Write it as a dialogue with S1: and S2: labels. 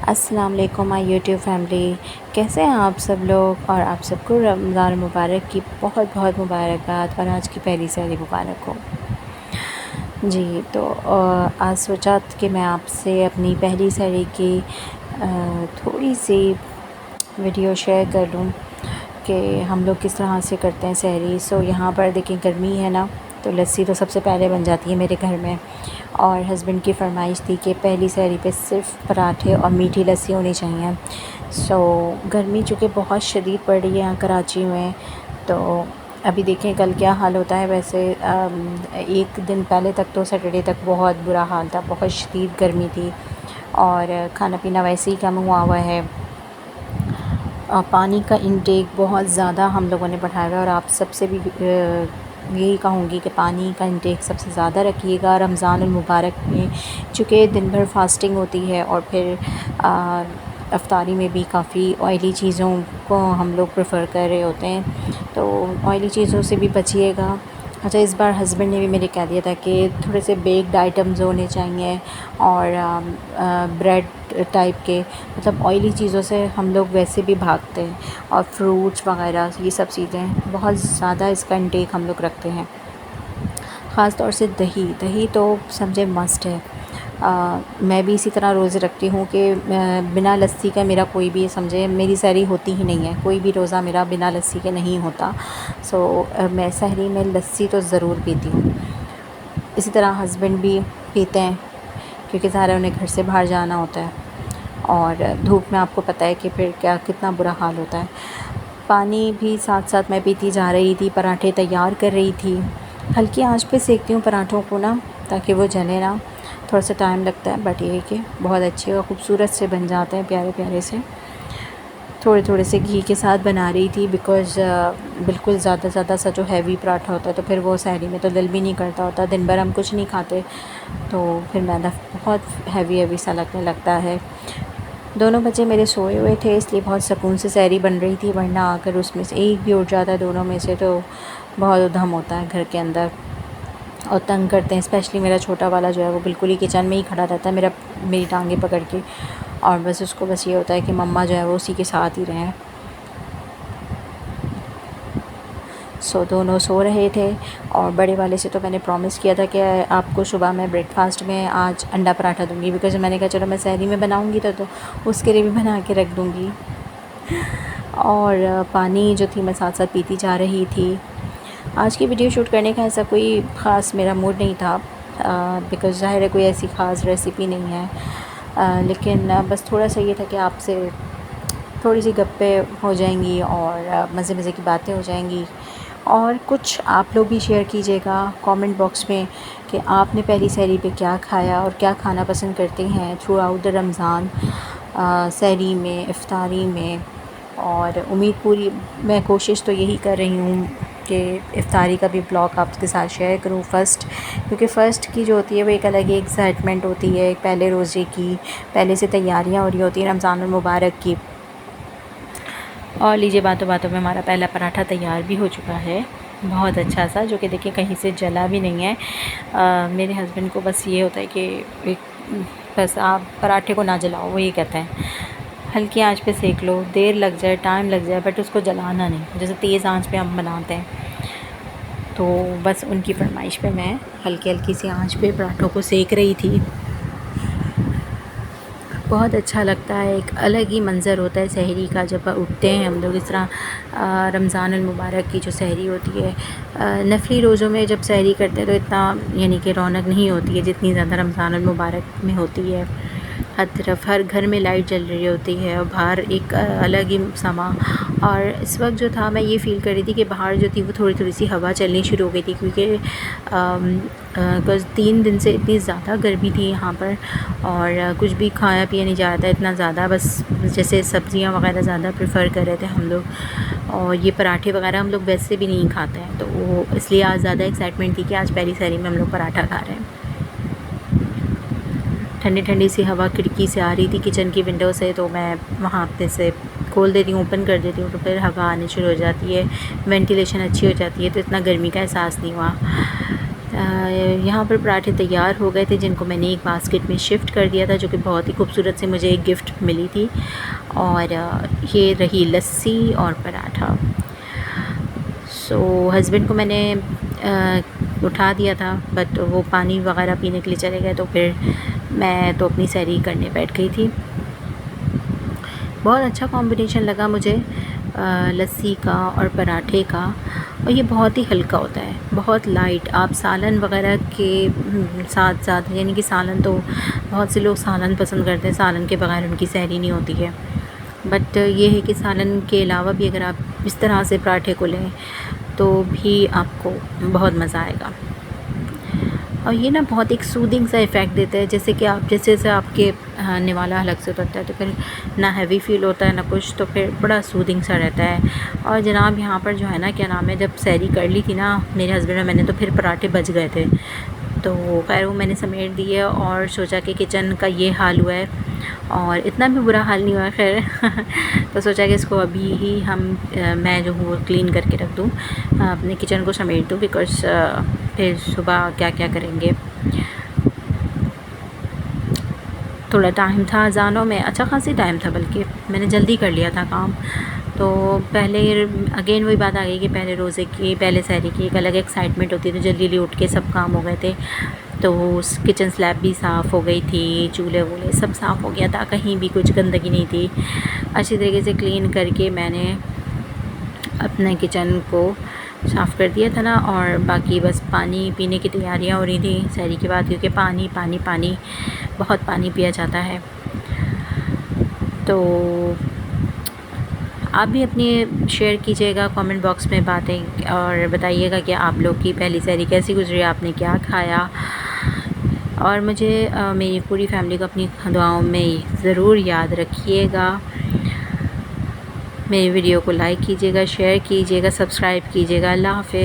S1: अस्सलाम वालेकुम my YouTube family. कैसे हैं आप सब लोग? और आप सबको रमज़ान मुबारक की बहुत बहुत मुबारकबाद और आज की पहली सहरी मुबारक हो जी। तो आज सोचा कि मैं आपसे अपनी पहली सहरी की थोड़ी सी वीडियो शेयर कर लूँ कि हम लोग किस तरह से करते हैं सहरी। सो यहाँ पर देखिए गर्मी है ना, तो लस्सी तो सबसे पहले बन जाती है मेरे घर में। और हस्बैंड की फ़रमाइश थी कि पहली सहरी पे सिर्फ़ पराठे और मीठी लस्सी होनी चाहिए। सो गर्मी चूँकि बहुत शदीद पड़ रही है यहाँ कराची में, तो अभी देखें कल क्या हाल होता है। वैसे एक दिन पहले तक तो सैटरडे तक बहुत बुरा हाल था, बहुत शदीद गर्मी थी और खाना पीना वैसे ही कम हुआ हुआ है। पानी का इंटेक बहुत ज़्यादा हम लोगों ने बढ़ाया है और आप सबसे भी यही कहूँगी कि पानी का इंटेक सबसे ज़्यादा रखिएगा रमज़ान मुबारक में, चूँकि दिन भर फास्टिंग होती है और फिर अफ्तारी में भी काफ़ी ऑयली चीज़ों को हम लोग प्रेफर कर रहे होते हैं, तो ऑयली चीज़ों से भी बचिएगा। अच्छा, इस बार हस्बैंड ने भी मेरे कह दिया था कि थोड़े से बेक्ड आइटम्स होने चाहिए और ब्रेड टाइप के, मतलब ऑयली चीज़ों से हम लोग वैसे भी भागते हैं और फ्रूट्स वगैरह ये सब चीज़ें बहुत ज़्यादा इसका इंटेक हम लोग रखते हैं। ख़ास तौर से दही तो समझे मस्ट है। मैं भी इसी तरह रोज़े रखती हूँ कि बिना लस्सी का मेरा कोई भी समझे मेरी सहरी होती ही नहीं है, कोई भी रोज़ा मेरा बिना लस्सी के नहीं होता। सो मैं सहरी में लस्सी तो ज़रूर पीती हूँ। इसी तरह हस्बैंड भी पीते हैं क्योंकि ज़ाहिर उन्हें घर से बाहर जाना होता है और धूप में आपको पता है कि फिर क्या कितना बुरा हाल होता है। पानी भी साथ साथ मैं पीती जा रही थी, पराठे तैयार कर रही थी। हल्की आंच पे सेकती हूँ पराठों को ना, ताकि वो जले ना। थोड़ा सा टाइम लगता है बट ये कि बहुत अच्छे और ख़ूबसूरत से बन जाते हैं, प्यारे प्यारे से। थोड़े थोड़े से घी के साथ बना रही थी बिकॉज़ बिल्कुल ज़्यादा सा जो हैवी पराठा होता है तो फिर वो सहरी में तो दिल भी नहीं करता होता। दिन भर हम कुछ नहीं खाते तो फिर मैदा बहुत हैवी सा लगने लगता है। दोनों बच्चे मेरे सोए हुए थे इसलिए बहुत सुकून से सहरी बन रही थी, वरना अगर उसमें से एक भी उठ जाता है दोनों में से तो बहुत उधम होता है घर के अंदर और तंग करते हैं। स्पेशली मेरा छोटा वाला जो है वो बिल्कुल ही किचन में ही खड़ा रहता है मेरी टांगें पकड़ के, और बस उसको बस ये होता है कि मम्मा जो है वो उसी के साथ ही रहें। सो दोनों सो रहे थे और बड़े वाले से तो मैंने प्रॉमिस किया था कि आपको सुबह मैं ब्रेकफास्ट में आज अंडा पराठा दूंगी, बिकॉज़ मैंने कहा चलो मैं सहरी में बनाऊंगी तो उसके लिए भी बना के रख दूंगी। और पानी जो थी मैं साथ साथ पीती जा रही थी। आज की वीडियो शूट करने का ऐसा कोई ख़ास मेरा मूड नहीं था बिकॉज़ ज़ाहिर है कोई ऐसी ख़ास रेसिपी नहीं है, लेकिन बस थोड़ा सा ये था कि आपसे थोड़ी सी गप्पें हो जाएंगी और मज़े मज़े की बातें हो जाएंगी। और कुछ आप लोग भी शेयर कीजिएगा कमेंट बॉक्स में कि आपने पहली सहरी पे क्या खाया और क्या खाना पसंद करते हैं थ्रू आउट द रमज़ान, सहरी में, इफ़्तारी में। और उम्मीद पूरी मैं कोशिश तो यही कर रही हूँ कि इफ़्तारी का भी ब्लॉग आपके साथ शेयर करूँ फ़र्स्ट, क्योंकि फ़र्स्ट की जो होती है वो एक अलग ही एक्साइटमेंट होती है। पहले रोज़े की पहले से तैयारियाँ हो रही होती हैं रमज़ान मुबारक की। और लीजिए बातों बातों में हमारा पहला पराठा तैयार भी हो चुका है, बहुत अच्छा सा, जो कि देखिए कहीं से जला भी नहीं है। मेरे हस्बैंड को बस ये होता है कि बस आप पराठे को ना जलाओ, वो ये कहते हैं हल्की आंच पे सेक लो, देर लग जाए टाइम लग जाए बट उसको जलाना नहीं, जैसे तेज़ आंच पे हम बनाते हैं। तो बस उनकी फरमाइश पे मैं हल्की हल्की सी आंच पे पराठों को सेक रही थी। बहुत अच्छा लगता है, एक अलग ही मंज़र होता है सहरी का जब उठते हैं हम लोग। इस तरह रमज़ान मुबारक की जो सहरी होती है, नफली रोज़ों में जब सहरी करते हैं तो इतना यानी कि रौनक नहीं होती है जितनी ज़्यादा रमज़ान मुबारक में होती है। हर तरफ हर घर में लाइट जल रही होती है और बाहर एक अलग ही समा। और इस वक्त जो था मैं ये फ़ील कर रही थी कि बाहर जो थी वो थोड़ी थोड़ी सी हवा चलनी शुरू हो गई थी, क्योंकि बिकॉज़ 3 दिन से इतनी ज़्यादा गर्मी थी यहाँ पर और कुछ भी खाया पिया नहीं जा रहा था इतना ज़्यादा। बस जैसे सब्ज़ियाँ वगैरह ज़्यादा प्रेफर कर रहे थे हम लोग, और ये पराठे वगैरह हम लोग वैसे भी नहीं खाते हैं, तो वो इसलिए आज ज़्यादा एक्साइटमेंट थी कि आज पहली सहरी में हम लोग पराठा खा रहे हैं। ठंडी ठंडी सी हवा खिड़की से आ रही थी किचन की विंडो से, तो मैं वहाँ पे से खोल देती हूँ, ओपन कर देती हूँ, तो फिर हवा आनी शुरू हो जाती है, वेंटिलेशन अच्छी हो जाती है, तो इतना गर्मी का एहसास नहीं हुआ। यहाँ पर पराठे तैयार हो गए थे, जिनको मैंने एक बास्केट में शिफ्ट कर दिया था, जो कि बहुत ही खूबसूरत से मुझे एक गिफ्ट मिली थी। और ये रही लस्सी और पराठा। सो हस्बैंड को मैंने उठा दिया था, बट वो पानी वगैरह पीने के लिए चले गए, तो फिर मैं तो अपनी सैरी करने बैठ गई थी। बहुत अच्छा कॉम्बिनेशन लगा मुझे लस्सी का और पराठे का। और ये बहुत ही हल्का होता है, बहुत लाइट। आप सालन वगैरह के साथ साथ, यानी कि सालन तो बहुत से लोग सालन पसंद करते हैं, सालन के बगैर उनकी सैरी नहीं होती है। बट ये है कि सालन के अलावा भी अगर आप इस तरह से पराठे को लें तो भी आपको बहुत मज़ा आएगा। और ये ना बहुत एक सूदिंग सा इफ़ेक्ट देता है, जैसे कि आप जैसे जैसे आपके निवाला हलक से उतरता है तो फिर ना हैवी फील होता है ना कुछ, तो फिर बड़ा सूदिंग सा रहता है। और जनाब यहाँ पर जो है ना, क्या नाम है, जब सैरी कर ली थी ना मेरे हस्बैंड और मैंने, तो फिर पराठे बच गए थे। तो खैर वो मैंने समेट दिए और सोचा कि किचन का ये हाल हुआ है, और इतना भी बुरा हाल नहीं हुआ खैर। तो सोचा कि इसको अभी ही मैं जो हूँ क्लीन करके रख दूँ, अपने किचन को समेट दूँ, बिकॉज़ फिर सुबह क्या क्या करेंगे। थोड़ा टाइम था अज़ानों में, अच्छा खासी टाइम था, बल्कि मैंने जल्दी कर लिया था काम। तो पहले अगेन वही बात आ गई कि पहले रोज़े की, पहले सहरी की एक अलग एक्साइटमेंट होती है, तो जल्दी जल्दी उठ के सब काम हो गए थे। तो किचन स्लैब भी साफ़ हो गई थी, चूल्हे वूल्हे सब साफ़ हो गया था, कहीं भी कुछ गंदगी नहीं थी। अच्छी तरीके से क्लीन करके मैंने अपने किचन को साफ़ कर दिया था ना, और बाकी बस पानी पीने की तैयारियां हो रही थी सहरी के बाद, क्योंकि पानी पानी पानी बहुत पानी पिया जाता है। तो आप भी अपनी शेयर कीजिएगा कमेंट बॉक्स में बातें, और बताइएगा कि आप लोग की पहली सहरी कैसी गुजरी, आपने क्या खाया। और मुझे मेरी पूरी फैमिली को अपनी दुआओं में ज़रूर याद रखिएगा। मेरी वीडियो को लाइक कीजिएगा, शेयर कीजिएगा, सब्सक्राइब कीजिएगा। अल्लाह हाफ़िज़।